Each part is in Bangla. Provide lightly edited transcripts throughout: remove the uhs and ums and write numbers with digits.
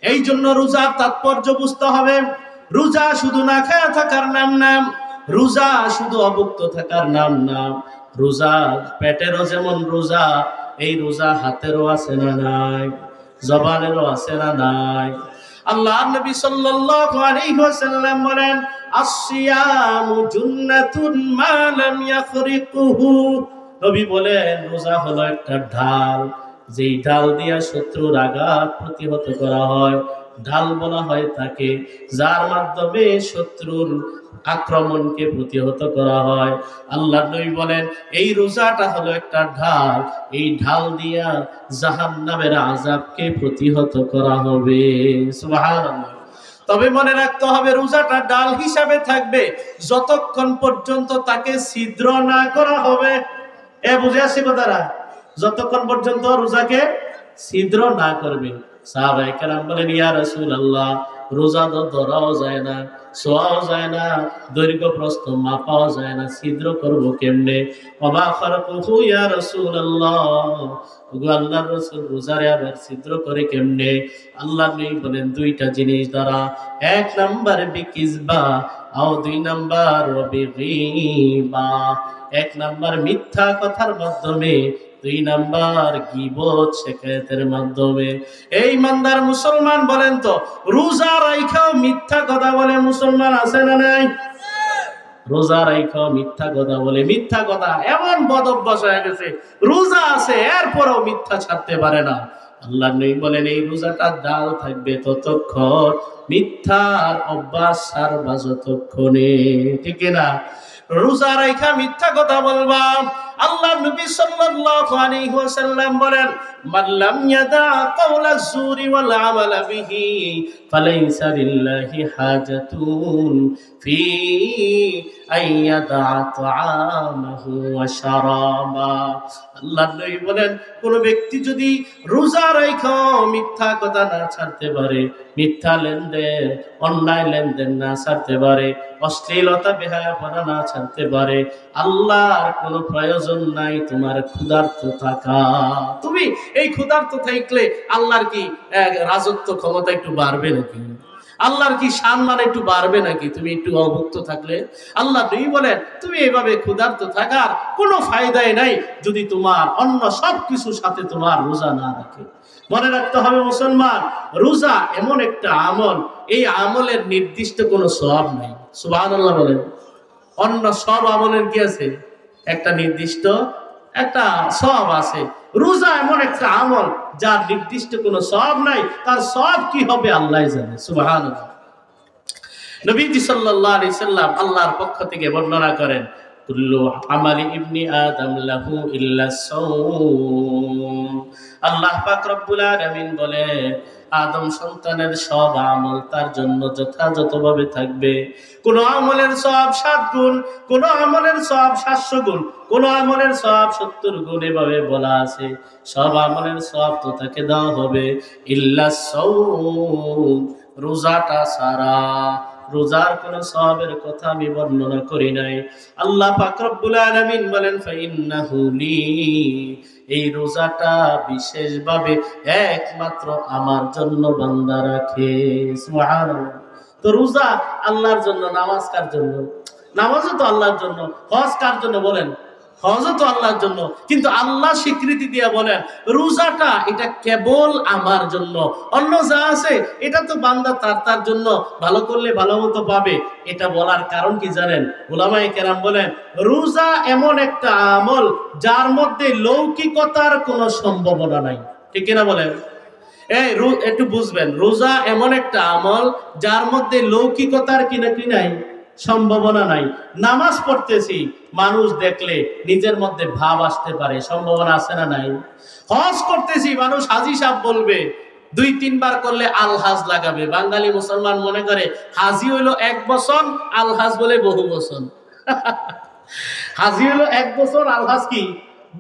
এই জন্য রোজার তাৎপর্য বুঝতে হবে। রোজা শুধু না খায়া থাকার নাম না, রোজা শুধু অভুক্ত থাকার নাম না। রোজা পেটেরও যেমন রোজা, এই রোজা হাতেরও আছে না নাই, জবানেরও আছে না নাই। আল্লাহর নবী সাল্লাল্লাহু আলাইহি ওয়াসাল্লাম বলেন, আসসিয়ামু জুন্নাতুন মা লাম ইয়াখরিকুহু। নবী বলেন, রোজা হলো একটা ঢাল, যেই ঢাল দিয়া শত্রুর আঘাত প্রতিহত করা হয়। ঢাল বলা হয় তাকে যার মাধ্যমে শত্রুর আক্রমণকে প্রতিহত করা হয়। আল্লাহর নবী বলেন, এই রোজাটা হলো একটা ঢাল, এই ঢাল দিয়া জাহান্নামের আযাবকে প্রতিহত করা হবে। সুবহানাল্লাহ। তবে মনে রাখতে হবে, রোজাটা ডাল হিসাবে থাকবে যতক্ষণ পর্যন্ত তাকে ছিদ্র না করা হবে। বুঝে আসছি কথাটা? যতক্ষণ পর্যন্ত রোজাকে ছিদ্র না করবে। সাহাবায়ে কেরাম বলেন, ইয়া রাসূলুল্লাহ, রোজা তো ধরাও যায় না, ছোঁয়াও যায় না, দৈর্ঘ্য প্রস্থ মাপাও যায় না, ছিদ্র করব কেমনে? ওমা খারাকুহু ইয়া রাসূলুল্লাহ, ওগো আল্লাহর রাসূল, রোজারে আবার ছিদ্র করে কেমনে? আল্লাহ নবী বলেন, দুইটা জিনিস দ্বারা। এক নাম্বার বিকিজবা, আর দুই নাম্বার বিগীবা। এক নাম্বার মিথ্যা কথার মাধ্যমে, দুই নাম্বার গীবত শিকায়তের মাধ্যমে। এই ইমানদার মুসলমান বলেন তো, রোজা রাইখাও মিথ্যা কথা বলে মুসলমান আছে না নাই? রোজা রাইখাও মিথ্যা কথা বলে। মিথ্যা কথা এমন বদ অভ্যাস হয়ে গেছে, রোজা আছে এরপরেও মিথ্যা ছাড়তে পারে না। আল্লাহ নবী বলেন, এই রোজাটা ডাল থাকবে ততক্ষণ, মিথ্যার অভ্যাস ছাড়বা যতক্ষণে। ঠিক না? রোজা রাইখা মিথ্যা কথা বলবা। আল্লাহ নবী সাল্লাল্লাহু আলাইহি ওয়াসাল্লাম বলেন, মান লাম ইয়াদা কাওলা যুরি ওয়াল আমালা বিহি ফালাইসা লিল্লাহি হাজাতুন ফি আইয়াদা তাআমাহু ওয়া শারাবা। আল্লাহ নবী বলেন, কোন ব্যক্তি যদি রোজা রাইখা মিথ্যা কথা না ছাড়তে পারে, মিথ্যা লেনদেন, অন্যায় লেনদেন না ছাড়তে পারে, অশ্লীলতা বেহায়াপনা না ছাড়তে পারে, আল্লাহর কোনো প্রয়োজন নাই তোমার ক্ষুধার্ত থাকা। তুমি এই ক্ষুধার্ত থাকলে আল্লাহর কি রাজত্ব ক্ষমতা একটু বাড়বে নাকি? আল্লাহর কি সম্মান একটু বাড়বে নাকি তুমি একটু অভুক্ত থাকলে? আল্লাহ নবী বলেন, তুমি এইভাবে ক্ষুধার্ত থাকার কোনো ফায়দাই নাই যদি তোমার অন্য সবকিছুর সাথে তোমার রোজা না রাখে। মনে রাখতে হবে মুসলমান, রোজা এমন একটা আমল, এই আমলের নির্দিষ্ট কোনো সওয়াব নাই। সুবহানাল্লাহ বলেন। অন্য সব আমলের কি আছে? একটা নির্দিষ্ট একটা সওয়াব আছে। রোজা এমন একটা আমল যার নির্দিষ্ট কোনো সওয়াব নাই, তার সওয়াব কি হবে আল্লাহই জানে। সুবহানাল্লাহ। নবীজি সাল্লাল্লাহু আলাইহি সাল্লাম আল্লাহর পক্ষ থেকে বর্ণনা করেন, কুল্লু আমালি ইবনি আদম লাহু ইল্লা সাওম। আল্লাহ পাক রব্বুল আলামিন বলে, আদম সন্তানের সব আমল তার জন্য যথাযথভাবে থাকবে। কোন আমলের সওয়াব 7 গুণ, কোন আমলের সওয়াব 700 গুণ, কোন আমলের সওয়াব 70 গুণ, এভাবে বলা আছে। সব আমলের সওয়াব তো তাকে দেওয়া হবে, ইল্লা সাওম, রোজাটা ছাড়া। রোজার কোন সওয়াবের কথা আমি বর্ণনা করি নাই। আল্লাহ পাক রব্বুল আলামিন বলেন, ফাইন্নাহু লি, এই রোজাটা বিশেষভাবে একমাত্র আমার জন্য বান্দা রাখে। সুবহানাল্লাহ। তো রোজা আল্লাহর জন্য, নামাজ কার জন্য? নামাজও তো আল্লাহর জন্য। হজ কার জন্য বলেন? হজও তো আল্লাহর জন্য। কিন্তু আল্লাহ স্বীকৃতি দিয়ে বলেন, রোজাটা এটা কেবল আমার জন্য, অন্য যা আছে এটা তো বান্দা তার জন্য ভালো করলে ভালো মতো পাবে। এটা বলার কারণ কি জানেন? উলামায়ে কেরাম বলেন, রোজা এমন একটা আমল যার মধ্যে লৌকিকতার কোনো সম্ভাবনা নাই। ঠিক কিনা বলেন? একটু বুঝবেন, রোজা এমন একটা আমল যার মধ্যে লৌকিকতার কি নাই, সম্ভাবনা নাই। নামাজ পড়তেছি, মানুষ দেখলে নিজের মধ্যে ভাব আসতে পারে, সম্ভাবনা আছে না নাই? হজ করতেছি, মানুষ হাজি সাহেব বলবে, 2-3 বার করলে আলহাজ লাগাবে। বাঙালি মুসলমান মনে করে হাজি হইলো 1 বছর, আলহাজ বলে বহু বছর। হাজি হইলো 1 বছর, আলহাজ কি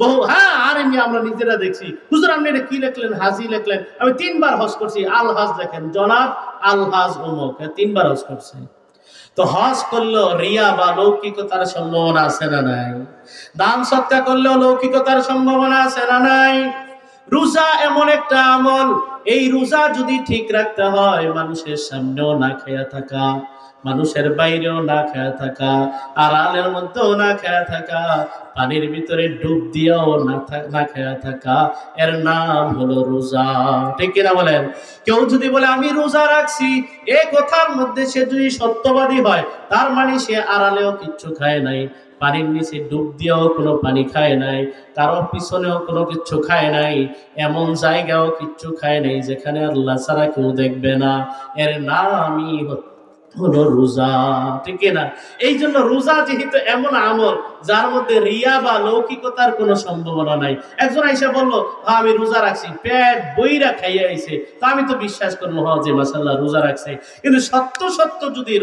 বহু। হ্যাঁ, আর এমনি আমরা নিজেরা দেখছি, হুজুর আপনি এটা কি লিখলেন? হাজি লিখলেন। আমি 3 বার হজ করছি, আলহাজ লেখেন, জনাব আলহাজ অমুক 3 বার হজ করছে। তো হজ করলেও রিয়া বা লৌকিকতার সম্ভাবনা আছে না নাই? দান সৎকার করলেও লৌকিকতার সম্ভাবনা আছে না নাই? রোজা এমন একটা আমল, এই রোজা যদি ঠিক রাখতে হয়, মানুষের সামনেও না খেয়ে থাকা, মানুষের বাইরেও না খেয়ে থাকা, আড়ালের মধ্যেও না খেয়ে থাকা, পানির ভিতরে ডুব দিয়েও না খেয়ে থাকা, এর নাম হলো রোজা। ঠিক কিনা বলেন? কেউ যদি বলে আমি রোজা রাখছি, এই কথার মধ্যে সে যদি সত্যবাদী হয়, তার মানে সে আড়ালেও কিচ্ছু খায় নাই, পানির নিচে ডুব দিয়েও কোনো পানি খায় নাই, কারো পিছনেও কোনো কিচ্ছু খায় নাই, এমন জায়গাও কিচ্ছু খায় নাই যেখানে আল্লাহ ছাড়া কেউ দেখবে না, এর নামই হলো রোজা। ঠিক না? এই জন্য রোজা যেহেতু এমন আমল যার মধ্যে রিয়া বা লৌকিকতার কোনো সম্ভাবনা নাই। একজন আইসা বললো আমি রোজা রাখছি, পেট বইরা খাইয়া আইছে, তা আমি তো বিশ্বাস করবো যে মাশাআল্লাহ রোজা রাখছে। কিন্তু সত্য সত্য যদি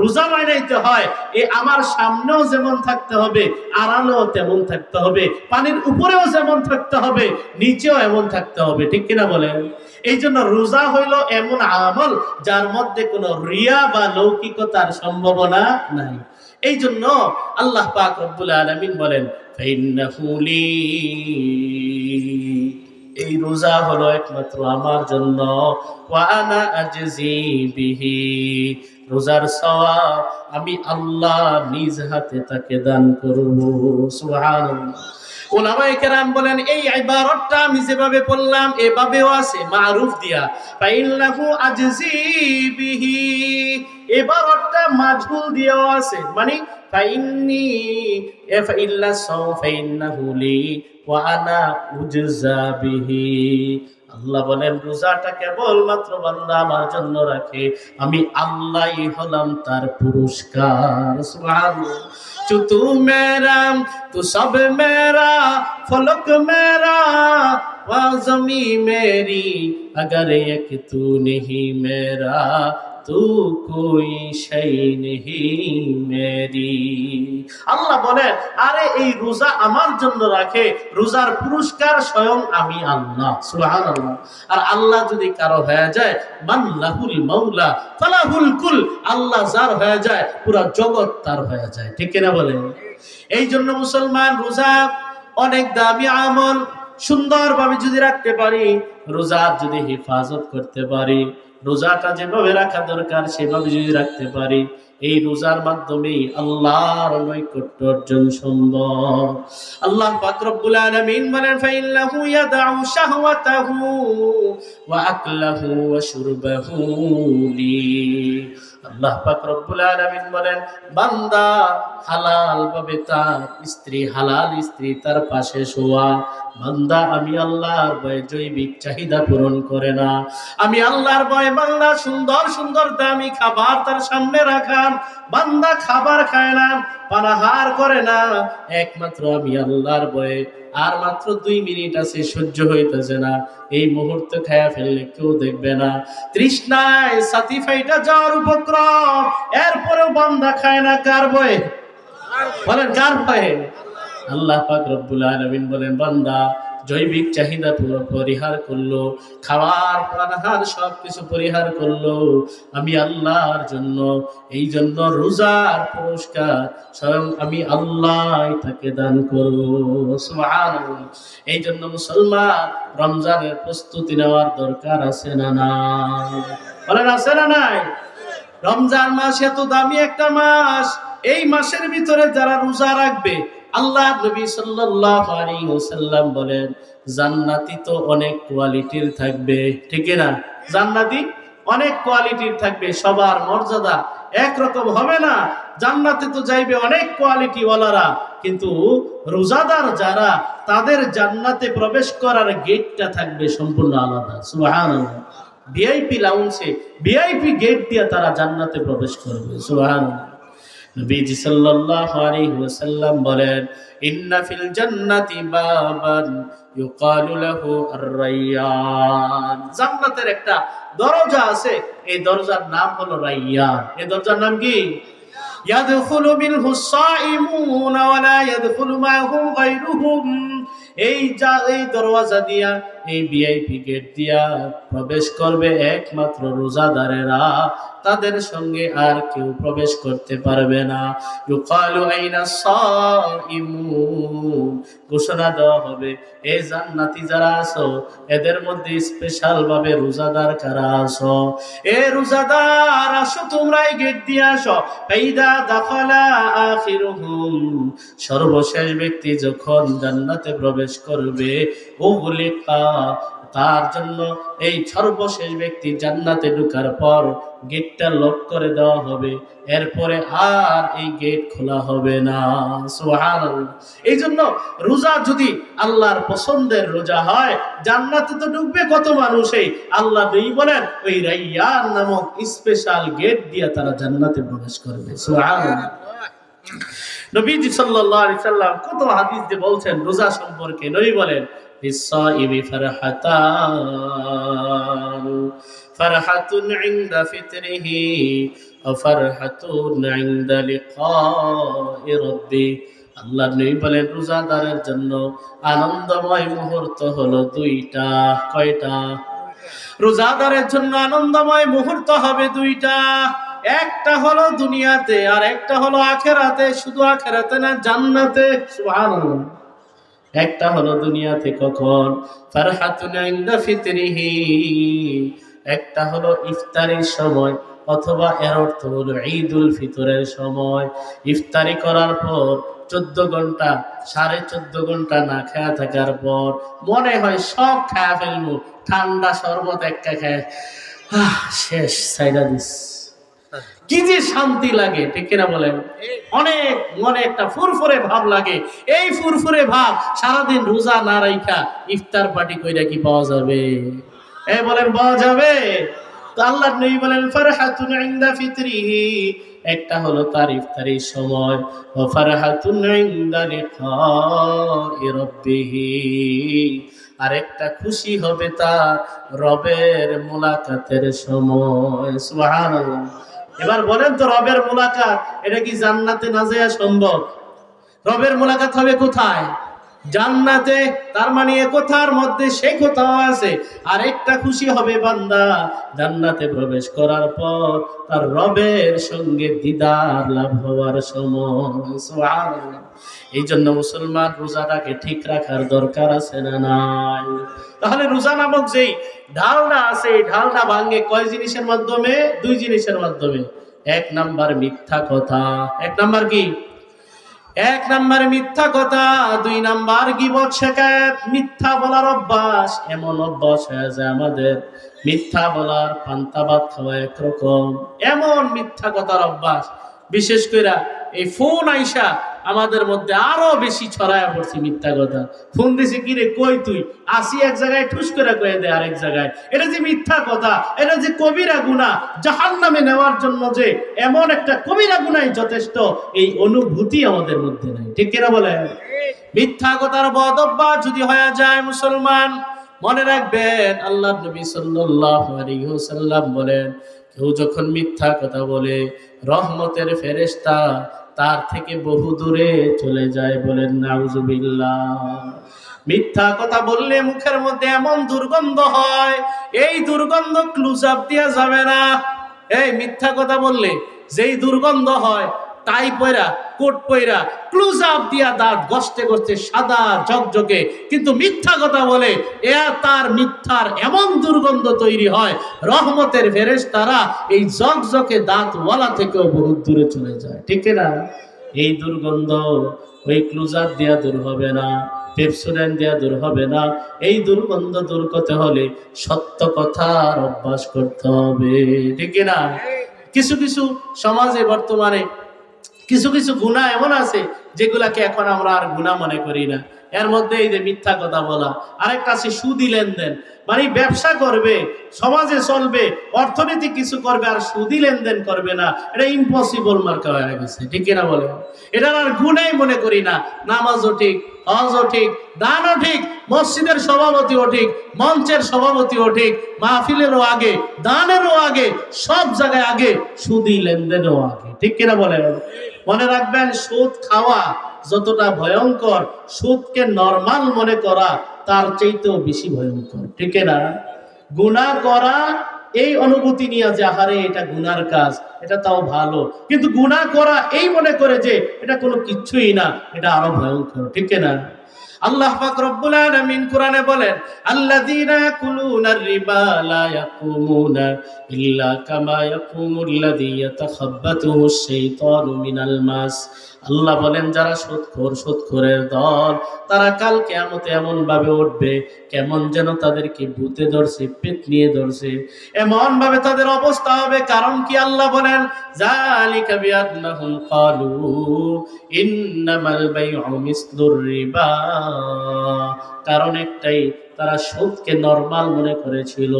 রোজা মানাইতে হয়, এ আমার সামনেও যেমন থাকতে হবে, আড়ালেও তেমন থাকতে হবে, পানির উপরেও যেমন থাকতে হবে, নিচেও এমন থাকতে হবে। ঠিক কিনা বলেন? এই জন্য রোজা হইল এমন আমল যার মধ্যে কোনো রিয়া বা লৌকিকতার সম্ভাবনা নাই। এই জন্য আল্লাহ পাক রব্বুল আলামিন বলেন ফাইন্নাহু লি, এই রোজা হলো একমাত্র আমার জন্য, ওয়া আনা আজজি বিহি, রোজার সওয়াব আমি আল্লাহ নিজ হাতে তাকে দান করব। সুবহানাল্লাহ। উলামায়ে কেরাম বলেন এই ইবারতটা আমি যেভাবে পড়লাম এভাবেও আছে মারুফ দিয়া, ফাইন্নাহু আজজি বিহি, ইবারতটা মাজহুল দিয়াও আছে, মানে ফাইন্নি ফাইল্লা ফাইন্নাহু লি ওয়া আনা উজজা বিহি। আল্লাহ বলেন রোজাটা কেবলমাত্র বান্দা আমার জন্য রাখে, আমি আল্লাহই হলাম তার পুরস্কার। সুবহানাল্লাহ। তু মেরা তু সব মেরা, ফলক মেরা ওয়া জমি মেরি, अगर एक तू नहीं मेरा तू कोई शै नहीं मेरी। আল্লাহ বলেন আরে এই রোজা আমার জন্য রাখে, রোজার পুরস্কার স্বয়ং আমি আল্লাহ। সুবহানাল্লাহ। আর আল্লাহ যদি কারো হয়ে যায়, মান লাহুল মাওলা ফালাহুল কুল, আল্লাহ যার হয়ে যায় পুরো জগৎ তার হয়ে যায়। ঠিক কিনা বলেন? এই জন্য মুসলমান রোজা অনেক দামি আমল, সুন্দরভাবে যদি রাখতে পারি, রোজার যদি হেফাজত করতে পারি, রোজাটা যেভাবে রাখা দরকার সেভাবে যদি রাখতে পারি, এই রোজার মাধ্যমে আল্লাহর নৈকট্য অর্জন সম্ভব। আল্লাহ পাক রব্বুল আলামিন বলেন ফাইল্লাহু ইয়াদাউ শাহওয়াতাহু ওয়া আকলাহু ওয়া শুরবাহু লি। আল্লাহ পাক রব্বুল আলামিন বলেন বান্দা হালাল ভাবে তার স্ত্রী, হালাল স্ত্রী তার পাশে শোয়া, বান্দা আমি আল্লাহর ভয়ে জৈবিক চাহিদা পূরণ করে না, আমি আল্লাহর ভয়ে বান্দা সুন্দর সুন্দর দামি খাবার তার সামনে রাখান, বান্দা খাবার খায় না, পানাহার করে না, একমাত্র আমি আল্লাহর ভয়ে, আর মাত্র 2 মিনিট আছে, সহ্য হইতেছে না, এই মুহূর্তে খায়া ফেললে কেউ দেখবে না, তৃষ্ণায় সাথী ফাইটা যাওয়ার উপক্রম, এরপরেও বান্দা খায় না, কার ভয়ে? বলেন কার ভয়ে? আল্লাহ পাক রব্বুল আলামিন বলেন বান্দা জৈবিক চাহিদা পুরো পরিহার করলো, খাওয়ার পানাহার সবকিছু পরিহার করলো আমি আল্লাহর জন্য, এই জন্য রোজার পুরস্কার স্বয়ং আমি আল্লাহ তাকে দান করব। সুবহানাল্লাহ। এই জন্য মুসলমান রমজানের প্রস্তুতি নেওয়ার দরকার আছে না নাই? বলেন আছে না নাই? রমজান মাস এত দামি একটা মাস, এই মাসের ভিতরে যারা রোজা রাখবে, আল্লাহ নবী সাল্লাল্লাহু আলাইহি ওয়াসাল্লাম বলেন জান্নাতি তো অনেক কোয়ালিটির থাকবে। ঠিক না? জান্নাতি অনেক কোয়ালিটির থাকবে, সবার মর্যাদা একরকম হবে না। জান্নাতে তো যাইবে অনেক কোয়ালিটি ওয়ালারা, কিন্তু রোজাদার যারা, তাদের জান্নাতে প্রবেশ করার গেটটা থাকবে সম্পূর্ণ আলাদা। সুবহানাল্লাহ। ভিআইপি লাউঞ্জে ভিআইপি গেট দিয়ে তারা জান্নাতে প্রবেশ করবে। সুবহানাল্লাহ। নবীজি সাল্লাল্লাহু আলাইহি ওয়াসাল্লাম বলেন ইন্না ফিল জান্নাতি বাবান ইউকালু লাহু আর-রায়্যান, জান্নাতের একটা দরজা আছে, এই দরজার নাম হলো রায়্যান। এই দরজার নাম কি? ইয়াদখুলু মিনহু সাইমুনা ওয়া লা ইয়াদখুলু মাআহুম গায়রুহুম, এই দরওয়াজা দিয়া এই ভিআইপি গেট দিয়া প্রবেশ করবে একমাত্র রোজাদারেরা, তাদের সঙ্গে আর কেউ প্রবেশ করতে পারবে না। ইউকালু আইনা সাইমুন, ঘোষণা দেওয়া হবে এই জান্নাতি যারা আছো এদের মধ্যে স্পেশাল ভাবে রোজাদার কারা আছো, এ রোজাদার আসো তোমরা এই গেট দিয়ে আসো। ফাইদা দাখালা আখিরুহুম, সর্বশেষ ব্যক্তি যখন জান্নাতে প্রবেশ করবে, উগলিকা, তার জন্য এই সর্বশেষ ব্যক্তি জান্নাতে ঢোকার পর গেটটা লক করে দেওয়া হবে, এরপরে আর এই গেট খোলা হবে না। সুবহানাল্লাহ। এই জন্য রোজা যদি আল্লাহর পছন্দের রোজা হয়, জান্নাতে তো ঢুকবে কত মানুষই, আল্লাহ নবী বলেন ওই রাইয়ান নামক স্পেশাল গেট দিয়ে তারা জান্নাতে প্রবেশ করবে। সুবহানাল্লাহ। নবীজি সাল্লাল্লাহু আলাইহি সাল্লাম কত হাদিস দিয়ে বলছেন রোজা সম্পর্কে। নবী বলেন লিসাইমি ফারহাতান, ফারহাতুন ইনদা ফিতরিহি ওয়া ফারহাতুন ইনদা লিকাই রাব্বি। আল্লাহর নবী বলেন রোজাদারের জন্য আনন্দময় মুহূর্ত হলো দুইটা। কয়টা? রোজাদারের জন্য আনন্দময় মুহূর্ত হবে দুইটা। একটা হলো দুনিয়াতে আর একটা হলো আখেরাতে। শুধু আখেরাতে না, জান্নাতে। সুবহানাল্লাহ। একটা হলো দুনিয়াতে কখন? ফারহাতুন ইনদা ফিতরিহি, একটা হলো ইফতারির সময়, অথবা এর অর্থ হলো ঈদুল ফিতরের সময়। ইফতারি করার পর 14 ঘন্টা 14.5 ঘন্টা না খাওয়া থাকার পর মনে হয় সব খাওয়া ফেলবো, ঠান্ডা শরবত একটা খায় শেষ, সাইডা দিস, কি যে শান্তি লাগে, ঠিক কিনা বলেন? অনেক মনে একটা ফুরফুরে ভাব লাগে। এই ফুরফুরে ভাব সারাদিন রোজা না রাইখা ইফতার পার্টি কইরা কি পাওয়া যাবে? এই বলেন পাওয়া যাবে? তো আল্লাহর নবী বলেন ফারহাতুন ইনদা ফিতরিহি, একটা হলো তার ইফতারির সময়, ওয়া ফারহাতুন ইনদা লিকাই রাব্বিহি, আরেকটা খুশি হবে তার রবের মুলাকাতের সময়। সুবহানাল্লাহ। এবার বলেন তো রবের মুলাকাত এটা কি জান্নাতে না যাওয়া সম্ভব? রবের মুলাকাত হবে কোথায়? জান্নাতে। তার মানে এ কথার মধ্যে সেই কথাও আছে। আর একটা খুশি হবে বান্দা জান্নাতে প্রবেশ করার পর তার রবের সঙ্গে দিদার লাভ হওয়ার সময়। সুবহানাল্লাহ। এই জন্য মুসলমান রোজাটাকে ঠিক রাখার দরকার আছে না নাই? তাহলে রোজা নামক যেই ঢালনা আছে, এই ঢালনা ভাঙে কয় জিনিসের মাধ্যমে? 2 জিনিসের মাধ্যমে। 1 নাম্বার মিথ্যা কথা। 1 নাম্বার কি? 1 নাম্বার মিথ্যা কথা। 2 নাম্বার গীবত শিকায়ত। মিথ্যা বলার অভ্যাস, এমন অভ্যাস হয়ে যায় আমাদের, মিথ্যা বলার পান্তা ভাত খাওয়া একরকম, এমন মিথ্যা কথার অভ্যাস। বিশেষ করে এই ফোন আইসা আমাদের মধ্যে আরো বেশি ছড়ায় পড়ছে মিথ্যা কথা। ফোন দিছে, কি রে কই তুই? আসি এক জায়গায়, ঠুস করে কয়ে দেয় আরেক জায়গায়। এটা যে মিথ্যা কথা, এটা যে কবিরা গুনাহ, জাহান্নামে নেওয়ার জন্য যে এমন একটা কবিরা গুনাহই যথেষ্ট, এই অনুভূতি আমাদের মধ্যে নাই। ঠিক কিনা বলেন? মিথ্যা কথার বদ অভ্যাস যদি হয়ে যায় মুসলমান, মনে রাখবেন আল্লাহর নবী সাল্লাল্লাহু আলাইহি ওয়াসাল্লাম বলেন, কেউ যখন মিথ্যা কথা বলে রহমতের ফেরেশতা তার থেকে বহু দূরে চলে যায়। বলেন নাউজুবিল্লাহ। মিথ্যা কথা বললে মুখের মধ্যে এমন দুর্গন্ধ হয়, এই দুর্গন্ধ ক্লোজ আপ দেওয়া যাবে না। এই মিথ্যা কথা বললে যেই দুর্গন্ধ হয়, টাই পয়রা, কোট পয়রা, ক্লোজ আপ দিয়া দাঁত গস্তে গস্তে সাদা ঝকঝকে, কিন্তু মিথ্যা কথা বলে তার মিথ্যার এমন দুর্গন্ধ তৈরি হয়, রহমতের ফেরেশতারা এই ঝকঝকে দাঁতওয়ালা থেকেও বহু দূরে চলে যায়। ঠিক না? এই দুর্গন্ধ ওই ক্লোজ আপ দিয়া দূর হবে না, পেপসোডেন্ট দিয়া দূর হবে না। এই দুর্গন্ধ দূর করতে হলে সত্য কথার অভ্যাস করতে হবে। ঠিক না? কিছু কিছু সমাজে বর্তমানে কিছু কিছু গুনাহ এমন আছে যেগুলাকে এখন আমরা আর গুনাহ মনে করি না। এর মধ্যে এই যে মিথ্যা কথা বলা, আরেকটা আছে সুদি লেনদেন। মানে ব্যবসা করবে, সমাজে চলবে, অর্থনীতি কিছু করবে, আর সুদি লেনদেন করবে না, এটা ইম্পসিবল মার্কা হয়ে গেছে। ঠিক কিনা বলে? এটা আর গুনাহই মনে করি না। নামাজও ঠিক, হজও ঠিক, দানও ঠিক, মসজিদের সভাপতিও ঠিক, মঞ্চের সভাপতিও ঠিক, মাহফিলেরও আগে, দানেরও আগে, সব জায়গায় আগে, সুদি লেনদেনও আগে। ঠিক কিনা বলেন? মনে রাখবেন, সুদ খাওয়া যতটা ভয়ঙ্কর, সুদকে নরমাল মনে করা তার চাইতেও বেশি ভয়ঙ্কর, ঠিক না? গুনাহ করা এই অনুভূতি নিয়ে যে আহারে এটা গুনার কাজ, এটা তাও ভালো, কিন্তু গুনাহ করা এই মনে করে যে এটা কোনো কিছুই না, এটা আরো ভয়ঙ্কর, ঠিক না? আল্লাহ পাক রব্বুল আলামিন কোরআনে বলেন, আল্লাযীনা ইয়াকুলুনার রিবা লা ইয়াকুমুনা ইল্লা কামা ইয়াকুমুল্লাযী ইয়াতাখাব্বাতুহুশ শাইতানু মিনাল মাস। আল্লাহ বলেন যারা সুদখোর, সুদখোরের দল, তারা কাল কিয়ামতে এমন ভাবে উঠবে কেমন যেন তাদেরকে ভূতে ধরছে, পেট নিয়ে ধরছে, এমন ভাবে তাদের অবস্থা হবে। কারণ কি? আল্লাহ বলেন, যালিকা বিআন্নাহুম ক্বালু ইন্নামাল বাইউ মিসলুর রিবা। কারণ একটাই, তারা সুদকে নরমাল মনে করেছিল,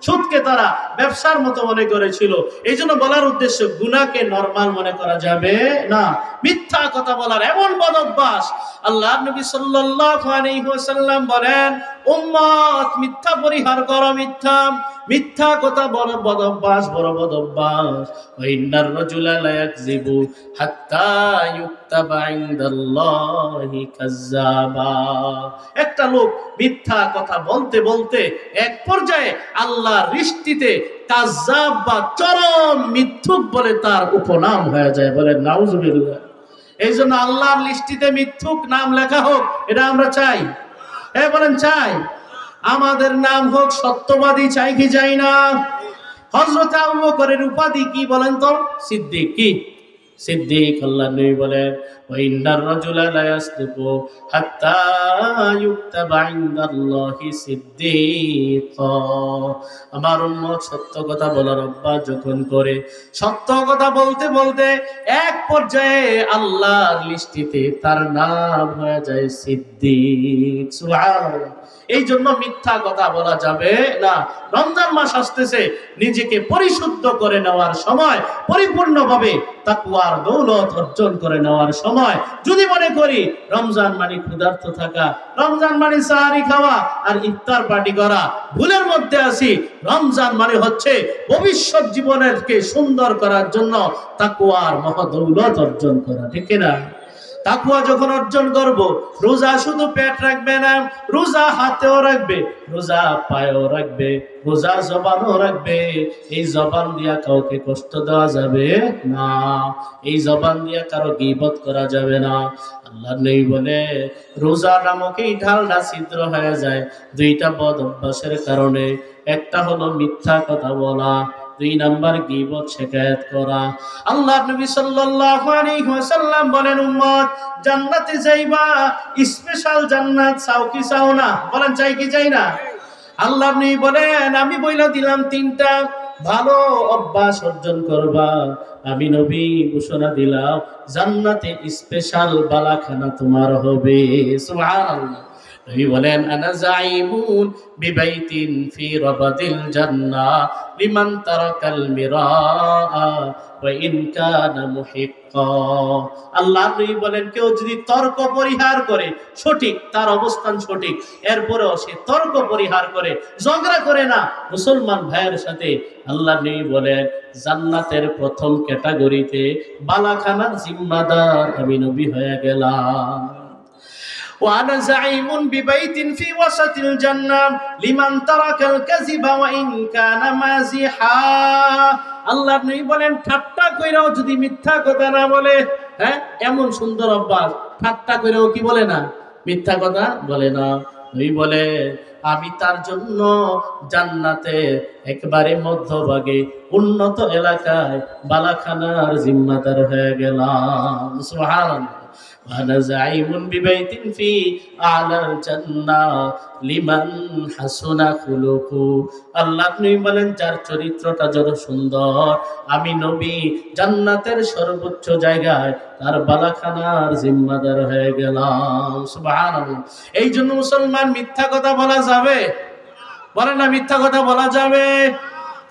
সুদকে তারা ব্যবসার মতো মনে করেছিল। এই জন্য বলার উদ্দেশ্য, গুনাহকে নরমাল মনে করা যাবে না। মিথ্যা কথা বলার এমন বদ অভ্যাস, আল্লাহর নবী সাল্লাল্লাহু আলাইহি ওয়াসাল্লাম বলেন, উম্মত মিথ্যা পরিহার করো, মিথ্যা কথা বড় বদ অভ্যাস, বড় বদ অভ্যাস। ওয়া ইন্নার রাজুলা লা ইয়াকযিবু হাত্তা ইউক্তাবা ইনদাল্লাহি কাযযাবা। একটা লোক মিথ্যা কথা বলতে বলতে এক পর্যায়ে আল্লাহর দৃষ্টিতে কাযযাব বা চরম মিথ্যুক বলে তার উপনাম হয়ে যায়। বলেন নাউজুবিল্লাহ। এই জন্য আল্লাহর দৃষ্টিতে মিথ্যুক নাম লেখা হোক, এটা আমরা চাই। বলেন চাই। আমাদের নাম হোক সত্যবাদী, চাই কি চাই না? হযরত আবু বকরের উপাধি কি বলেন তো? সিদ্দিক। কি সিদ্দিক? আল্লাহ নবী বলেন, ওয়া ইন্নার রাজুলা লা ইয়াসদিকু হাত্তা ইউক্তাবা ইনদাল্লাহি সিদ্দিকা। আমার উম্মত সত্য কথা বলার অভ্যাস যখন করে, সত্য কথা বলতে বলতে এক পর্যায়ে আল্লাহর লিস্টিতে তার নাম হয়ে যায় সিদ্দিক। সুবহানাল্লাহ। এই জন্য মিথ্যা কথা বলা যাবে না। রমজান মাস আসতেছে, নিজেকে পরিশুদ্ধ করে নেওয়ার সময়, পরিপূর্ণভাবে তাকওয়ার দৌলত অর্জন করে নেওয়ার সময়। যদি মনে করি রমজান মানে ক্ষুধার্ত থাকা, রমজান মানে সাহারি খাওয়া আর ইফতার পার্টি করা, ভুলের মধ্যে আছি। রমজান মানে হচ্ছে ভবিষ্যৎ জীবনকে সুন্দর করার জন্য তাকওয়ার মহাদৌলত অর্জন করা, ঠিক না? তাকওয়া যখন অর্জন করব, রোজা শুধু পেট রাখবে না, রোজা হাতেও রাখবে, রোজা পায়েও রাখবে, রোজা জবানও রাখবে। এই জবান দিয়া কাউকে কষ্ট দেওয়া যাবে না, এই জবান দিয়া কারো গীবত করা যাবে না। আল্লাহ নেই বলে রোজা নামক এই ঢালটা ছিদ্র হয়ে যায় দুইটা বদ অভ্যাসের কারণে। একটা হলো মিথ্যা কথা বলা, 2 নাম্বার গীবত শিকায়াত করা। আল্লাহ নবী সাল্লাল্লাহু আলাইহি ওয়াসাল্লাম বলেন, উম্মত জান্নাতে যাইবা, স্পেশাল জান্নাত চাও কি চাও না? বলেন চাই কি চাই না? আল্লাহ নবী বলেন, আমি বইলা দিলাম 3টা ভালো অভ্যাস অর্জন করবা, আমি নবী ঘোষণা দিলাম জান্নাতে স্পেশাল বালাখানা তোমার হবে। সুবহানাল্লাহ। নবী বলেন, আনা যাইমুন বিবাইতিন ফি রাবাদিল জান্নাহ লিমান তারাকাল মিরাআ ওয়া ইন কানা মুহিক্কা। আল্লাহ নবী বলেন, কেউ যদি তর্ক পরিহার করে, সঠিক তার অবস্থান সঠিক, এরপরেও সে তর্ক পরিহার করে, ঝগড়া করে না মুসলমান ভাইয়ের সাথে, আল্লাহ নবী বলেন জান্নাতের প্রথম ক্যাটাগরিতে বালাখানার জিম্মাদার আমি নবী হয়ে গেলাম। وأنا زعيم ببيت في وسط الجنة لمن ترك الكذب وإن كان مازحا। আল্লাহ নবী বলেন, ঠাট্টা কইরাও যদি মিথ্যা কথা না বলে, এমন সুন্দর অভ্যাস, ঠাট্টা কইরাও কি বলে না? মিথ্যা কথা বলে না। নবী বলে, আমি তার জন্য জান্নাতে একবারে মধ্যভাগে উন্নত এলাকায় বালাখানার জিম্মাদার হয়ে গেলাম। সুবহানাল্লাহ। وأنا زعيم ببيت في أعلى الجنة لمن حسن خلقه। আল্লাহ নবী বলেন, যার চরিত্রটা যত সুন্দর, আমি নবী জান্নাতের সর্বোচ্চ জায়গায় তার বালাখানার জিম্মাদার হয়ে গেলাম। সুবহানাল্লাহ। এই জন্য মুসলমান মিথ্যা কথা বলা যাবে? বলে না মিথ্যা কথা বলা যাবে?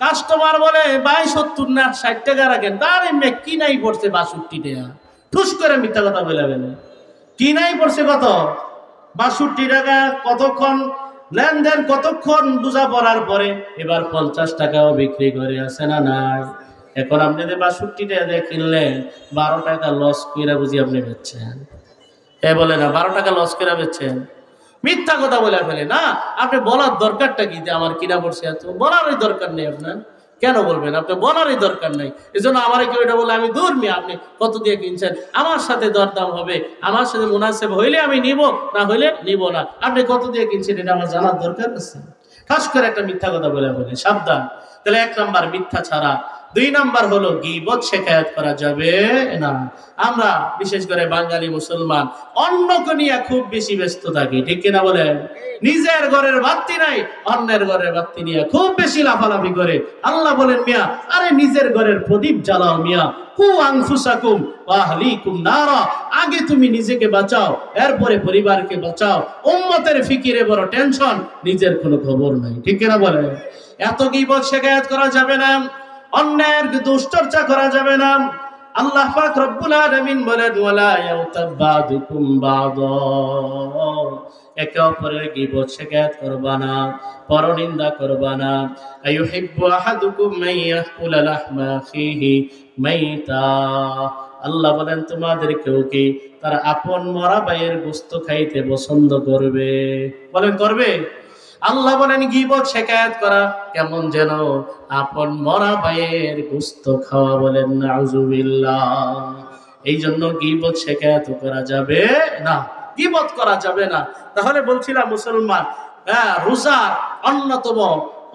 কাস্টমার বলে, ভাই 70 না 60 টাকা রাখেন, তার এমনি কি নাই পড়ছে 62 টাকা, ঠুস করে মিথ্যা কথা বলে ফেলে। কি নাই পড়ছে কত? 62 টাকা। কতক্ষণ লেনদেন, কতক্ষণ বুঝা পড়ার পরে এবার 50 টাকাও বিক্রি করে, আছে না নাই? এখন আপনি যে 62 টাকা দিয়ে কিনলেন, 12 টাকা লস করে বুঝি আপনি বেচছেন। বলে না 12 টাকা লস করে বেচছেন। মিথ্যা কথা বলে ফেলে না। আপনি বলার দরকারটা কি যে আমার কিনা পড়ছে এত, বলারই দরকার নেই আপনার। কেন বলবেন? আপনি বলারই দরকার নাই। এই জন্য আমার কেউ এটা বলে আমি দূর মিয়া, আপনি কত দিয়ে কিনছেন, আমার সাথে দরদাম হবে, আমার সাথে মুনাসেব হইলে আমি নিব, না হইলে নিব না। আপনি কত দিয়ে কিনছেন এটা আমার জানার দরকার আছে? ঠাস করে একটা মিথ্যা কথা বলে ফেলে, সাবধান। তাহলে 1 নাম্বার মিথ্যা ছাড়া। 2 নাম্বার হলো গীবত শেখায়াত করা যাবে না। আমরা বিশেষ করে বাঙালি মুসলমান অন্যকে নিয়ে খুব বেশি ব্যস্ত থাকি, ঠিক কিনা বলেন? নিজের ঘরের বাতি নাই, অন্যের ঘরের বাতি নিয়ে খুব বেশি লাফালাফি করে। আল্লাহ বলেন মিয়া, আরে নিজের ঘরের প্রদীপ জ্বালাও মিয়া, কু আনফুসাকুম ওয়া আহলিকুম নারা। আগে তুমি নিজেকে বাঁচাও, এরপরে পরিবারকে বাঁচাও। উম্মতের ফিকিরে বড় টেনশন, নিজের কোনো খবর নাই, ঠিক কিনা বলেন? এত গীবত শেখায়াত করা যাবে না, অন্যের দুশ্চর্চা করা যাবে না। আল্লাহ পাক রব্বুল আলামিন বলেন ওয়ালা ইয়াতাবাদুকুম বাদা, একে অপরের গীবত শিকায়াত করবা না, পরনিন্দা করবা না। আইয়ুহিব্বু আহাদুকুম মাইয়াকুলা লাহমা আখিহি মাইতা, আল্লাহ বলেন তোমাদের কেউ কি তার আপন মরা ভাইয়ের গোশত খাইতে পছন্দ করবে? বলেন করবে? আল্লাহ বলেন গীবত শিকায়াত করা কেমন যেন আপন মরা ভাইয়ের গোশত খাওয়া। বলেন নাউজুবিল্লাহ। এই জন্য গীবত শিকায়াত করা যাবে না, গীবত করা যাবে না। তাহলে বলছিলাম মুসলমান, রোজার অন্যতম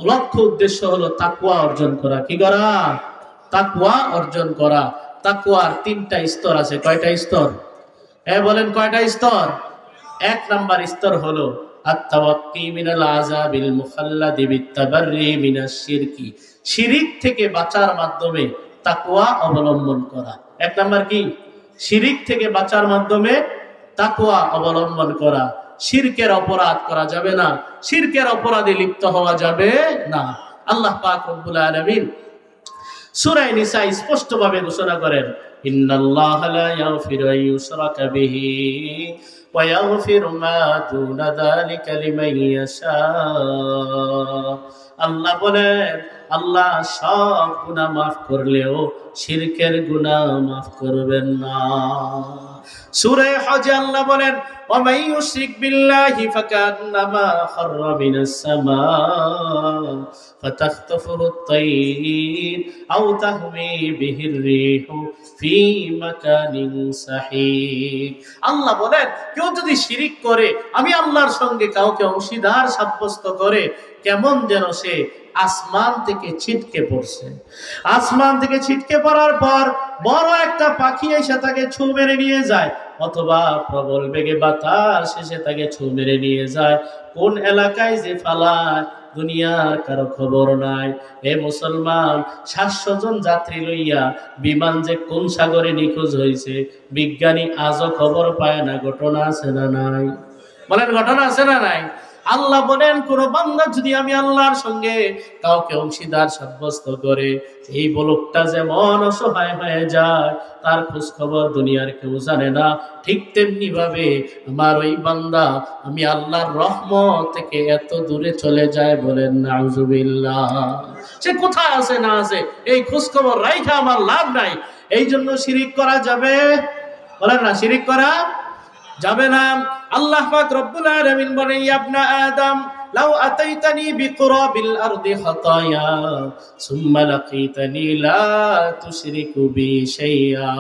লক্ষ্য উদ্দেশ্য হলো তাকওয়া অর্জন করা। কি করা? তাকওয়া অর্জন করা। তাকওয়ার 3টা স্তর আছে। কয়টা স্তর? বলেন কয়টা স্তর? 1 নাম্বার স্তর হলো আত-তাওয়াক্কি মিনাল আযাবিল মুখাল্লাদি বিত-তাবাররি মিনাশ শিরকি, শিরক থেকে বাঁচার মাধ্যমে তাকওয়া অবলম্বন করা। 1 নাম্বার কি? শিরক থেকে বাঁচার মাধ্যমে তাকওয়া অবলম্বন করা। শিরকের অপরাধ করা যাবে না, শিরকের অপরাধে লিপ্ত হওয়া যাবে না। আল্লাহ পাক রব্বুল আলামিন সূরা নিসা স্পষ্টভাবে ঘোষণা করেন, ইন্নাল্লাহা লা ইয়াগফিরু আন ইউশরাকা বিহি ওয়া ইয়াগফিরু মা দুনা যালিকা লিমান ইয়াশা। আল্লাহ বলেন, আল্লাহ সব গুনাহ মাফ করলেও শিরকের গুনাহ মাফ করবেন না। সূরা হজে আল্লাহ বলেন, ওয়া মান ইউশরিক বিল্লাহি ফাকান্নামা খাররা মিনাস সামা ফাতাখতাফুহু আত-তায়র আও তাহমি বিহির রিহু ফি মাকানিন সাহিক। আল্লাহ বলেন, কেউ যদি শিরিক করে, আমি আল্লাহর সঙ্গে কাউকে অংশীদার সাব্যস্ত করে, কেমন যেন সে আসমান থেকে ছিটকে পড়ছে। আসমান থেকে ছিটকে পড়ার পর বড় একটা পাখি এসে তাকে ছু মেরে নিয়ে যায়, অথবা প্রবল বেগে বাতাস এসে তাকে ছু মেরে নিয়ে যায়। কোন এলাকায় যে ফালায় দুনিয়ার কারো খবর নাই। এ মুসলমান, 700 জন যাত্রী লইয়া বিমান যে কোন সাগরে নিখোঁজ হয়েছে, বিজ্ঞানী আজও খবর পায় না। ঘটনা আছে না নাই? বলেন ঘটনা আছে না নাই? আল্লাহ বলেন, কোন বান্দা যদি আমি আল্লাহর সঙ্গে কাউকে অংশীদার সাব্যস্ত করে, এই লোকটা যেমন অসহায় হয়ে যায়, তার খোঁজ খবর দুনিয়ার কেউ জানে না, ঠিক তেমনি ভাবে আমার ওই বান্দা আমি আল্লাহর রহমত থেকে এত দূরে চলে যায়। বলেন নাউজুবিল্লাহ। সে কোথায় আছে না আছে এই খোঁজ খবর রাইখা আমার লাভ নাই। এই জন্য শিরিক করা যাবে? বলেন না, শিরিক করা যাবে না। আল্লাহ পাক রব্বুল আলামিন বলেন, ইয়া ইবনা আদম লাউ আতাইতানি বিকুরাবিল আরদি খাতায়া সুম্মা লাকিতানি লা তুশরিকু বি শাইআ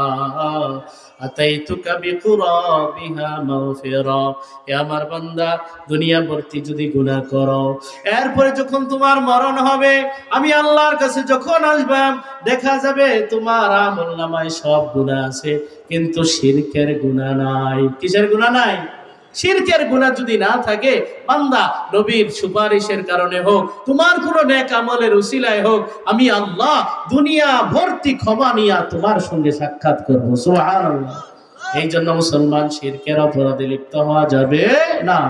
আতাইতুকা বিকুরাবিহা মাগফিরা। হে আমার বান্দা, দুনিয়া ভর্তি যদি গুনাহ করো, এরপরে যখন তোমার মরণ হবে, আমি আল্লাহর কাছে যখন আসবাম, দেখা যাবে তোমার আমলনামায় সব গুনাহ আছে, কিন্তু শিরকের গুনাহ নাই। কিসের গুনাহ নাই? শিরকের গুনাহ যদি না থাকে, বান্দা নবীর সুপারিশের কারণে হোক, তোমার কোনো নেক আমলের উসিলায় হোক, আমি আল্লাহ দুনিয়া ভর্তি ক্ষমা নিয়ে তোমার সঙ্গে সাক্ষাৎ করব। সুবহানাল্লাহ। এই জন্য মুসলমান, শিরকের অপরাধে লিপ্ত হওয়া যাবে না।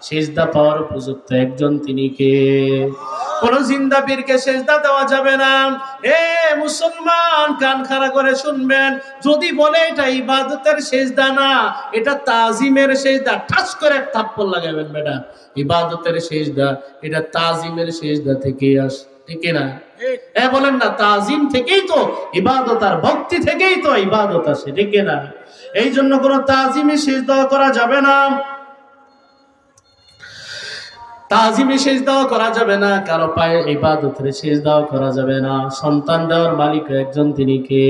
সেজদা পাওয়ার উপযুক্ত একজন তিনি কে? কোন জিন্দা পীরকে সেজদা দেওয়া যাবে না। এ মুসলমান, কান খাড়া করে শুনবেন, যদি বলে এটা ইবাদতের সেজদা না, এটা তাজিমের সেজদা, ঠাস করে থাপ্পড় লাগাবেন বেটা। ইবাদতের সেজদা এটা তাজিমের সেজদা থেকে আসে, ঠিক না? বলেন না, তাজিম থেকেই তো ইবাদত, আর ভক্তি থেকেই তো ইবাদত আসে, ঠিক না? এই জন্য কোন তাজিমে সেজদা করা যাবে না। তাজিমে সেজদাও করা যাবে না, কারো পায়ে ইবাদতের সেজদাও করা যাবে না। সন্তান দেওয়ার মালিক একজন, তিনি কে?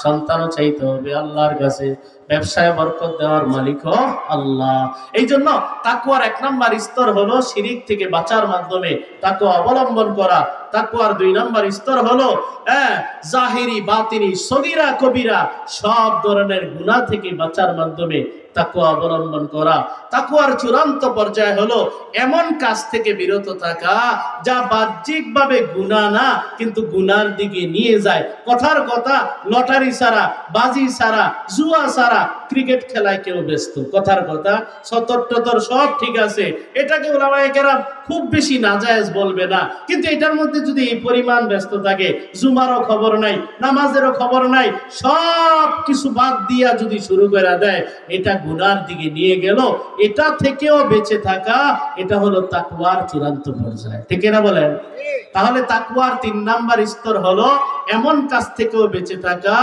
সন্তানও চাইতে হবে আল্লাহর কাছে। ব্যবসায় বরকত দেওয়ার মালিকও আল্লাহ। এই জন্য তাকওয়ার 1 নাম্বার স্তর হলো শিরিক থেকে বাঁচার মাধ্যমে তাকওয়া অবলম্বন করা। তাকওয়ার 2 নাম্বার স্তর হলো জাহিরি বাতিনি সগীরা কবিরা সব ধরনের গুনাহ থেকে বাঁচার মাধ্যমে তাকওয়া অবলম্বন করা। তাকওয়ার চূড়ান্ত পর্যায় হলো এমন কাজ থেকে বিরত থাকা যা বাহ্যিকভাবে গুনাহ না, কিন্তু গুনার দিকে নিয়ে যায়। কথার কথা, লটারি ছাড়া, বাজি ছাড়া, জুয়া ছাড়া, ক্রিকেট খেলায় কেউ ব্যস্ত। কথার কথা, সতর্কতার সব ঠিক আছে, এটাকে ওলামায়ে কেরাম খুব বেশি নাজায়েজ বলবে না, কিন্তু এটার মধ্যে যদি এই পরিমাণ ব্যস্ত থাকে, জুমারও খবর নাই, নামাজেরও খবর নাই, সব কিছু বাদ দিয়া যদি শুরু করে দেয়, এটা গুনার দিকে নিয়ে গেল। এটা থেকেও বেঁচে থাকা, এটা হলো তাকওয়ার চূড়ান্ত পর্যায়। ঠিক না বলেন? তাহলে তাকওয়ার 3 নাম্বার স্তর হলো এমন কাজ থেকেও বেঁচে থাকা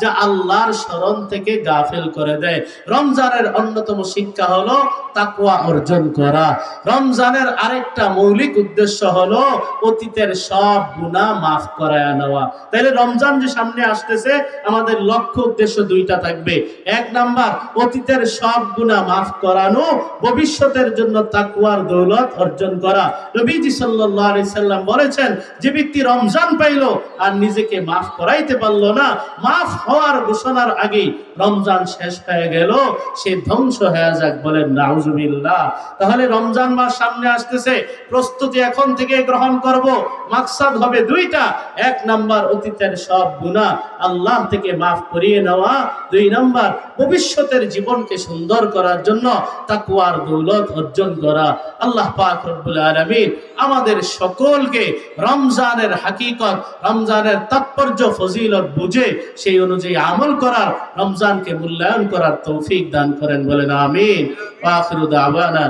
যা আল্লাহর স্মরণ থেকে গাফেল করে দেয়। রমজানের অন্যতম শিক্ষা হলো তাকওয়া অর্জন করা। রমজানের আরেকটা মৌলিক উদ্দেশ্য হলো অতীতের সব গুনাহ মাফ করায় নেওয়া। তাহলে রমজান যে সামনে আসতেছে, আমাদের লক্ষ্য উদ্দেশ্য 2টা থাকবে। 1 নাম্বার, অতীতের সব গুনাহ মাফ করানো, ভবিষ্যতের জন্য তাকওয়ার দৌলত অর্জন করা। নবীজি সাল্লাল্লাহু আলাইহি সাল্লাম বলেছেন, যে ব্যক্তি রমজান পাইলো আর নিজেকে মাফ করাইতে পারলো না, মাফ হওয়ার ঘোষণার আগেই রমজান শেষ হয়ে গেল, সে ধ্বংস হয়ে যাক। বলেন নাউজুবিল্লাহ। তাহলে রমজান মাস সামনে আসতেছে, প্রস্তুতি এখন থেকে গ্রহণ করব। মাকসাদ হবে 2টা। 1 নাম্বার, অতীতের সব গুনাহ আল্লাহ থেকে মাফ করিয়ে নেওয়া। 2 নাম্বার, ভবিষ্যতের জীবনকে সুন্দর করার জন্য তাকওয়ার দৌলত অর্জন করা। আল্লাহ পাক রব্বুল আলামিন আমাদের সকলকে রমজানের হাকিকত, রমজানের তাৎপর্য, ফজিলত বুঝে সেই অনুযায়ী আমল করার, রমজানকে মূল্যায়ন করার তৌফিক দান করেন। বলেন আমিন। ওয়া আখিরু দাওয়ানা।